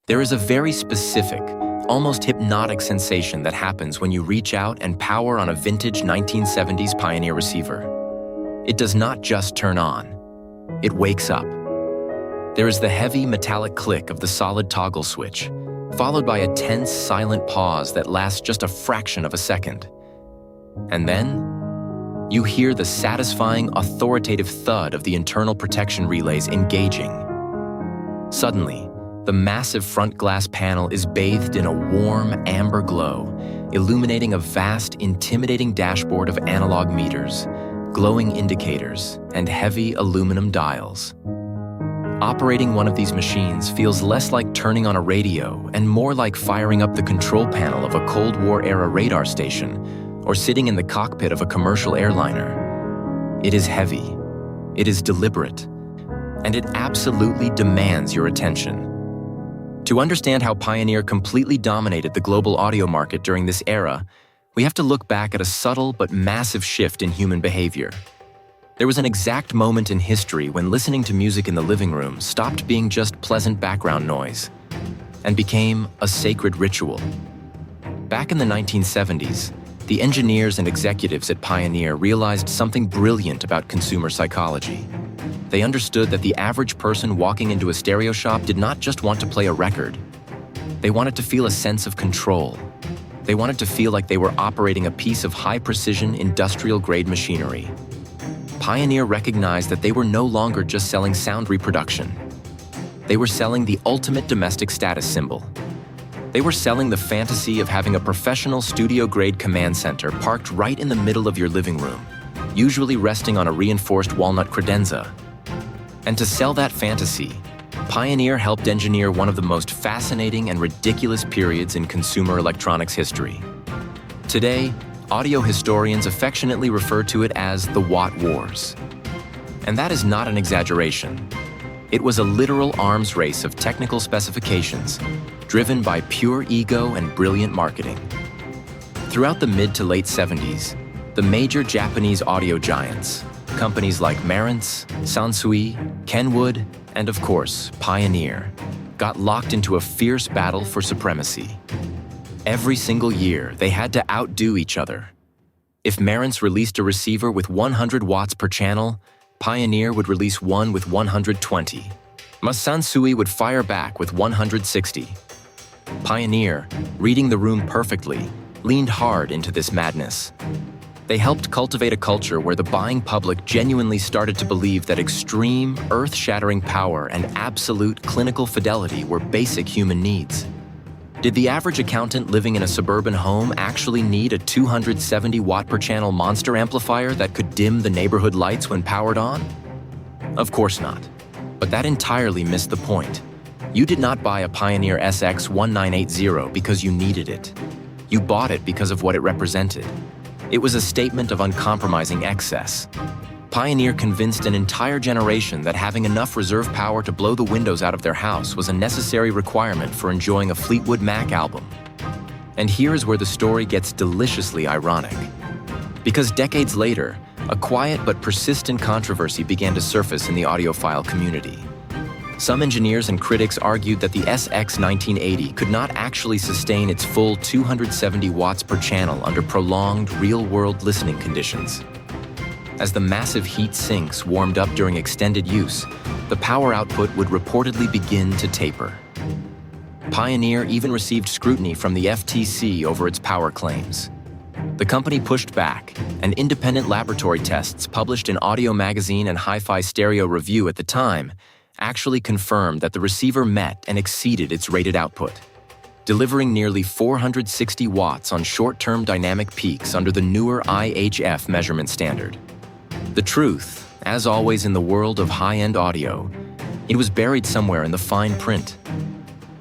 There is a very specific, almost hypnotic sensation that happens when you reach out and power on a vintage 1970s Pioneer receiver. It does not just turn on, it wakes up. There is the heavy metallic click of the solid toggle switch, followed by a tense, silent pause that lasts just a fraction of a second. And then, you hear the satisfying, authoritative thud of the internal protection relays engaging. Suddenly, the massive front glass panel is bathed in a warm, amber glow, illuminating a vast, intimidating dashboard of analog meters, glowing indicators, and heavy aluminum dials. Operating one of these machines feels less like turning on a radio and more like firing up the control panel of a Cold War-era radar station or sitting in the cockpit of a commercial airliner. It is heavy, it is deliberate, and it absolutely demands your attention. To understand how Pioneer completely dominated the global audio market during this era, we have to look back at a subtle but massive shift in human behavior. There was an exact moment in history when listening to music in the living room stopped being just pleasant background noise and became a sacred ritual. Back in the 1970s, the engineers and executives at Pioneer realized something brilliant about consumer psychology. They understood that the average person walking into a stereo shop did not just want to play a record. They wanted to feel a sense of control. They wanted to feel like they were operating a piece of high-precision, industrial-grade machinery. Pioneer recognized that they were no longer just selling sound reproduction. They were selling the ultimate domestic status symbol. They were selling the fantasy of having a professional studio-grade command center parked right in the middle of your living room, usually resting on a reinforced walnut credenza. And to sell that fantasy, Pioneer helped engineer one of the most fascinating and ridiculous periods in consumer electronics history. Today, audio historians affectionately refer to it as the Watt Wars. And that is not an exaggeration. It was a literal arms race of technical specifications, driven by pure ego and brilliant marketing. Throughout the mid to late 70s, the major Japanese audio giants, companies like Marantz, Sansui, Kenwood, and of course, Pioneer, got locked into a fierce battle for supremacy. Every single year, they had to outdo each other. If Marantz released a receiver with 100 watts per channel, Pioneer would release one with 120. Sansui would fire back with 160. Pioneer, reading the room perfectly, leaned hard into this madness. They helped cultivate a culture where the buying public genuinely started to believe that extreme, earth-shattering power and absolute clinical fidelity were basic human needs. Did the average accountant living in a suburban home actually need a 270 watt per channel monster amplifier that could dim the neighborhood lights when powered on? Of course not. But that entirely missed the point. You did not buy a Pioneer SX1980 because you needed it. You bought it because of what it represented. It was a statement of uncompromising excess. Pioneer convinced an entire generation that having enough reserve power to blow the windows out of their house was a necessary requirement for enjoying a Fleetwood Mac album. And here is where the story gets deliciously ironic. Because decades later, a quiet but persistent controversy began to surface in the audiophile community. Some engineers and critics argued that the SX1980 could not actually sustain its full 270 watts per channel under prolonged, real-world listening conditions. As the massive heat sinks warmed up during extended use, the power output would reportedly begin to taper. Pioneer even received scrutiny from the FTC over its power claims. The company pushed back, and independent laboratory tests published in Audio Magazine and Hi-Fi Stereo Review at the time actually confirmed that the receiver met and exceeded its rated output, delivering nearly 460 watts on short-term dynamic peaks under the newer IHF measurement standard. The truth, as always in the world of high-end audio, it was buried somewhere in the fine print.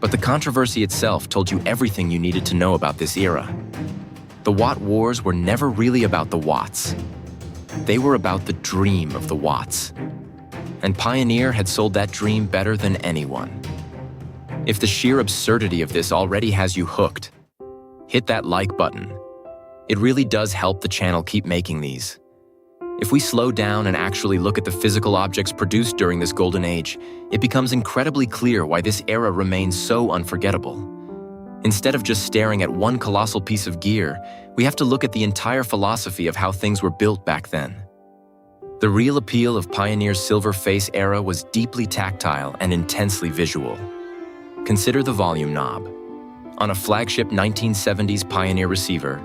But the controversy itself told you everything you needed to know about this era. The Watt Wars were never really about the watts. They were about the dream of the watts. And Pioneer had sold that dream better than anyone. If the sheer absurdity of this already has you hooked, hit that like button. It really does help the channel keep making these. If we slow down and actually look at the physical objects produced during this golden age, it becomes incredibly clear why this era remains so unforgettable. Instead of just staring at one colossal piece of gear, we have to look at the entire philosophy of how things were built back then. The real appeal of Pioneer's silver face era was deeply tactile and intensely visual. Consider the volume knob. On a flagship 1970s Pioneer receiver,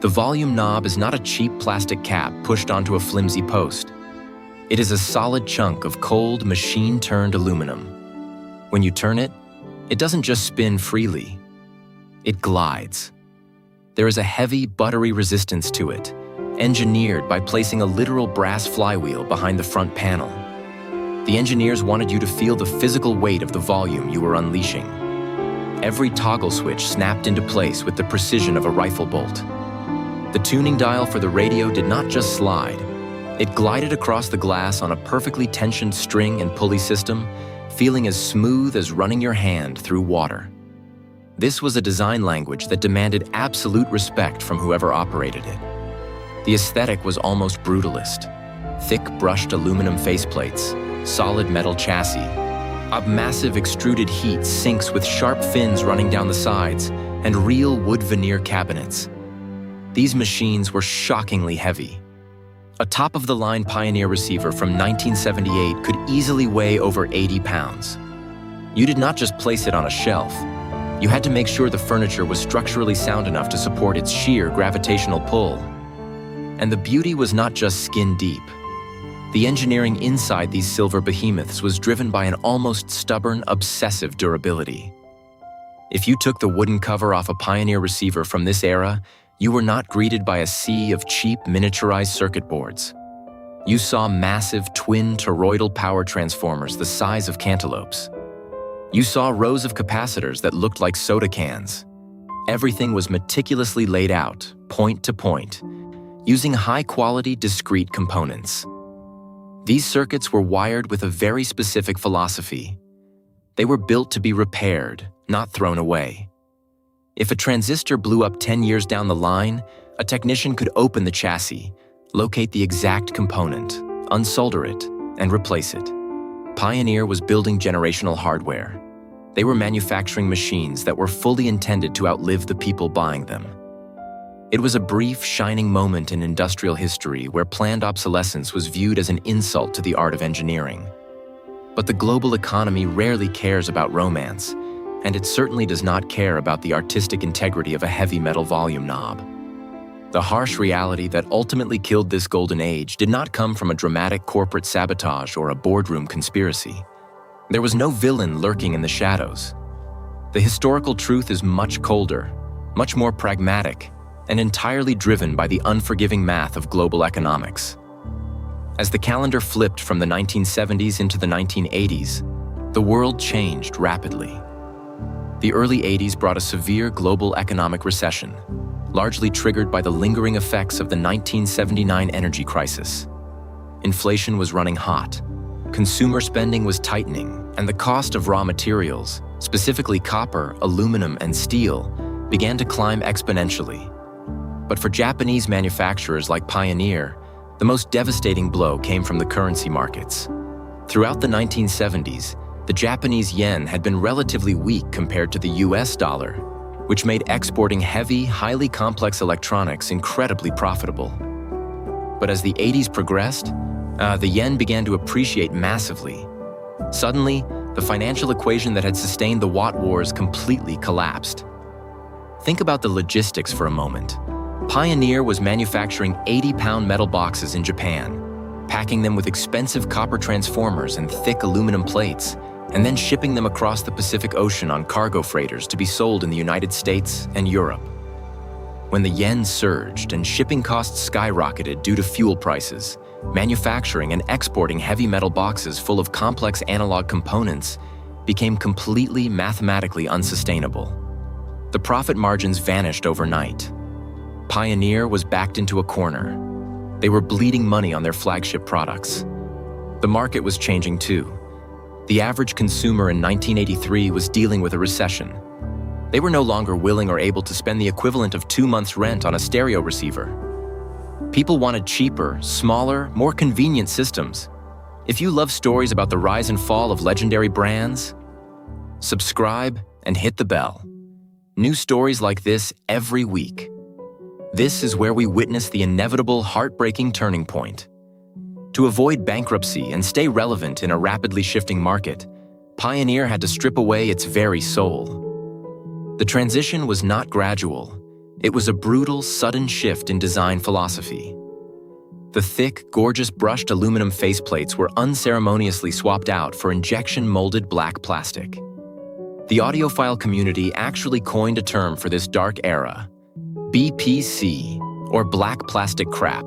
the volume knob is not a cheap plastic cap pushed onto a flimsy post. It is a solid chunk of cold, machine-turned aluminum. When you turn it, it doesn't just spin freely. It glides. There is a heavy, buttery resistance to it, engineered by placing a literal brass flywheel behind the front panel. The engineers wanted you to feel the physical weight of the volume you were unleashing. Every toggle switch snapped into place with the precision of a rifle bolt. The tuning dial for the radio did not just slide. It glided across the glass on a perfectly tensioned string and pulley system, feeling as smooth as running your hand through water. This was a design language that demanded absolute respect from whoever operated it. The aesthetic was almost brutalist. Thick brushed aluminum faceplates, solid metal chassis, a massive extruded heat sinks with sharp fins running down the sides, and real wood veneer cabinets. These machines were shockingly heavy. A top-of-the-line Pioneer receiver from 1978 could easily weigh over 80 pounds. You did not just place it on a shelf. You had to make sure the furniture was structurally sound enough to support its sheer gravitational pull. And the beauty was not just skin deep. The engineering inside these silver behemoths was driven by an almost stubborn, obsessive durability. If you took the wooden cover off a Pioneer receiver from this era, you were not greeted by a sea of cheap, miniaturized circuit boards. You saw massive twin toroidal power transformers the size of cantaloupes. You saw rows of capacitors that looked like soda cans. Everything was meticulously laid out, point to point, using high-quality, discrete components. These circuits were wired with a very specific philosophy. They were built to be repaired, not thrown away. If a transistor blew up 10 years down the line, a technician could open the chassis, locate the exact component, unsolder it, and replace it. Pioneer was building generational hardware. They were manufacturing machines that were fully intended to outlive the people buying them. It was a brief, shining moment in industrial history where planned obsolescence was viewed as an insult to the art of engineering. But the global economy rarely cares about romance, and it certainly does not care about the artistic integrity of a heavy metal volume knob. The harsh reality that ultimately killed this golden age did not come from a dramatic corporate sabotage or a boardroom conspiracy. There was no villain lurking in the shadows. The historical truth is much colder, much more pragmatic, and entirely driven by the unforgiving math of global economics. As the calendar flipped from the 1970s into the 1980s, the world changed rapidly. The early 80s brought a severe global economic recession, largely triggered by the lingering effects of the 1979 energy crisis. Inflation was running hot, consumer spending was tightening, and the cost of raw materials, specifically copper, aluminum, and steel, began to climb exponentially. But for Japanese manufacturers like Pioneer, the most devastating blow came from the currency markets. Throughout the 1970s, the Japanese yen had been relatively weak compared to the US dollar, which made exporting heavy, highly complex electronics incredibly profitable. But as the 80s progressed, the yen began to appreciate massively. Suddenly, the financial equation that had sustained the Watt Wars completely collapsed. Think about the logistics for a moment. Pioneer was manufacturing 80-pound metal boxes in Japan, packing them with expensive copper transformers and thick aluminum plates, and then shipping them across the Pacific Ocean on cargo freighters to be sold in the United States and Europe. When the yen surged and shipping costs skyrocketed due to fuel prices, manufacturing and exporting heavy metal boxes full of complex analog components became completely mathematically unsustainable. The profit margins vanished overnight. Pioneer was backed into a corner. They were bleeding money on their flagship products. The market was changing too. The average consumer in 1983 was dealing with a recession. They were no longer willing or able to spend the equivalent of 2 months' rent on a stereo receiver. People wanted cheaper, smaller, more convenient systems. If you love stories about the rise and fall of legendary brands, subscribe and hit the bell. New stories like this every week. This is where we witness the inevitable, heartbreaking turning point. To avoid bankruptcy and stay relevant in a rapidly shifting market, Pioneer had to strip away its very soul. The transition was not gradual. It was a brutal, sudden shift in design philosophy. The thick, gorgeous brushed aluminum faceplates were unceremoniously swapped out for injection-molded black plastic. The audiophile community actually coined a term for this dark era: BPC, or black plastic crap.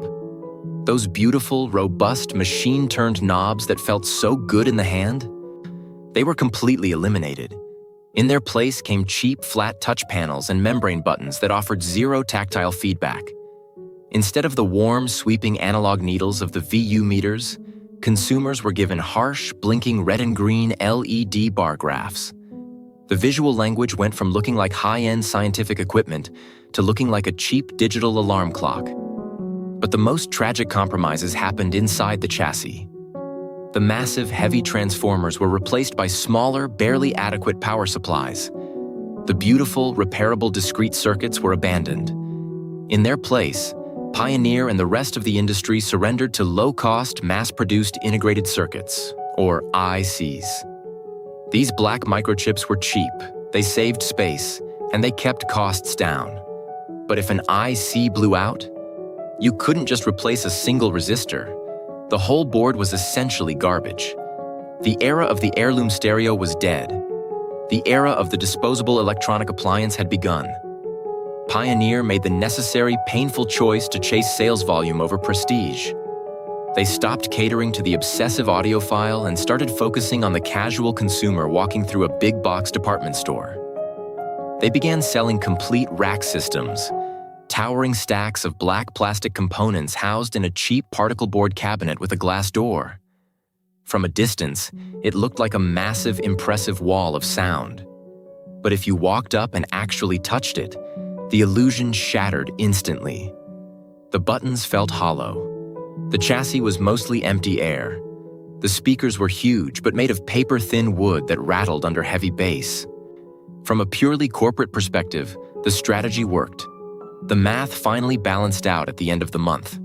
Those beautiful, robust, machine-turned knobs that felt so good in the hand? They were completely eliminated. In their place came cheap, flat touch panels and membrane buttons that offered zero tactile feedback. Instead of the warm, sweeping analog needles of the VU meters, consumers were given harsh, blinking red and green LED bar graphs. The visual language went from looking like high-end scientific equipment to looking like a cheap digital alarm clock. But the most tragic compromises happened inside the chassis. The massive, heavy transformers were replaced by smaller, barely adequate power supplies. The beautiful, repairable discrete circuits were abandoned. In their place, Pioneer and the rest of the industry surrendered to low-cost, mass-produced integrated circuits, or ICs. These black microchips were cheap, they saved space, and they kept costs down. But if an IC blew out, you couldn't just replace a single resistor. The whole board was essentially garbage. The era of the heirloom stereo was dead. The era of the disposable electronic appliance had begun. Pioneer made the necessary, painful choice to chase sales volume over prestige. They stopped catering to the obsessive audiophile and started focusing on the casual consumer walking through a big box department store. They began selling complete rack systems, towering stacks of black plastic components housed in a cheap particle board cabinet with a glass door. From a distance, it looked like a massive, impressive wall of sound. But if you walked up and actually touched it, the illusion shattered instantly. The buttons felt hollow. The chassis was mostly empty air. The speakers were huge but made of paper-thin wood that rattled under heavy bass. From a purely corporate perspective, the strategy worked. The math finally balanced out at the end of the month.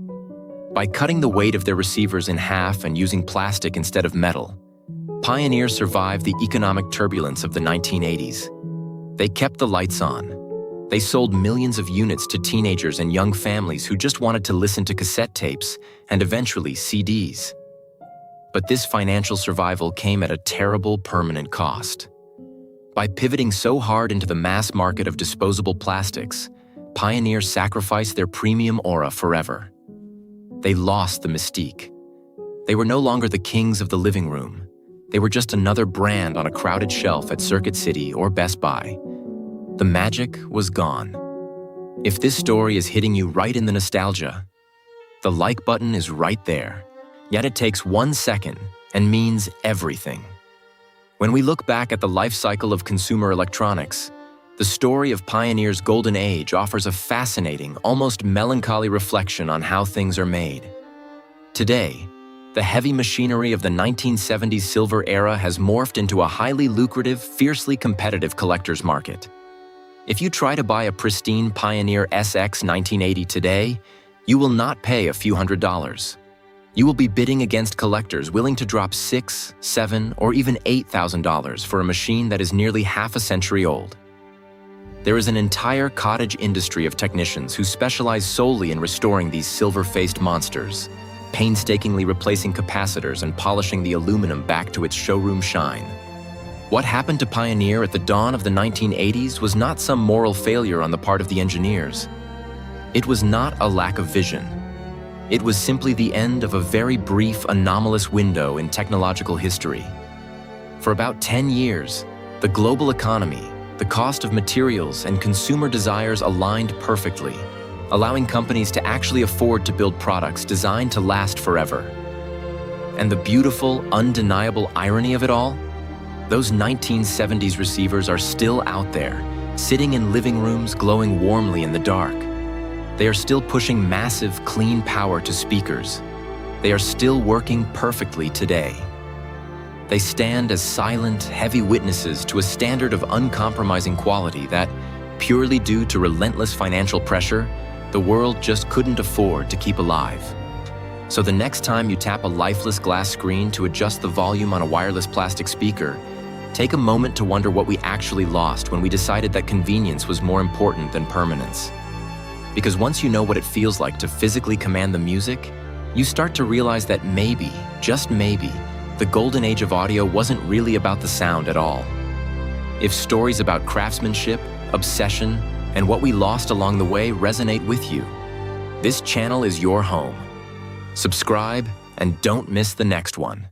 By cutting the weight of their receivers in half and using plastic instead of metal, Pioneer survived the economic turbulence of the 1980s. They kept the lights on. They sold millions of units to teenagers and young families who just wanted to listen to cassette tapes and eventually CDs. But this financial survival came at a terrible, permanent cost. By pivoting so hard into the mass market of disposable plastics, Pioneer sacrificed their premium aura forever. They lost the mystique. They were no longer the kings of the living room. They were just another brand on a crowded shelf at Circuit City or Best Buy. The magic was gone. If this story is hitting you right in the nostalgia, the like button is right there. Yet it takes 1 second and means everything. When we look back at the life cycle of consumer electronics, the story of Pioneer's golden age offers a fascinating, almost melancholy reflection on how things are made. Today, the heavy machinery of the 1970s silver era has morphed into a highly lucrative, fiercely competitive collector's market. If you try to buy a pristine Pioneer SX 1980 today, you will not pay a few $100s. You will be bidding against collectors willing to drop $6,000, $7,000, or even $8,000 for a machine that is nearly half a century old. There is an entire cottage industry of technicians who specialize solely in restoring these silver-faced monsters, painstakingly replacing capacitors and polishing the aluminum back to its showroom shine. What happened to Pioneer at the dawn of the 1980s was not some moral failure on the part of the engineers. It was not a lack of vision. It was simply the end of a very brief, anomalous window in technological history. For about 10 years, the global economy, the cost of materials, and consumer desires aligned perfectly, allowing companies to actually afford to build products designed to last forever. And the beautiful, undeniable irony of it all? Those 1970s receivers are still out there, sitting in living rooms glowing warmly in the dark. They are still pushing massive, clean power to speakers. They are still working perfectly today. They stand as silent, heavy witnesses to a standard of uncompromising quality that, purely due to relentless financial pressure, the world just couldn't afford to keep alive. So the next time you tap a lifeless glass screen to adjust the volume on a wireless plastic speaker, take a moment to wonder what we actually lost when we decided that convenience was more important than permanence. Because once you know what it feels like to physically command the music, you start to realize that maybe, just maybe, the golden age of audio wasn't really about the sound at all. If stories about craftsmanship, obsession, and what we lost along the way resonate with you, this channel is your home. Subscribe and don't miss the next one.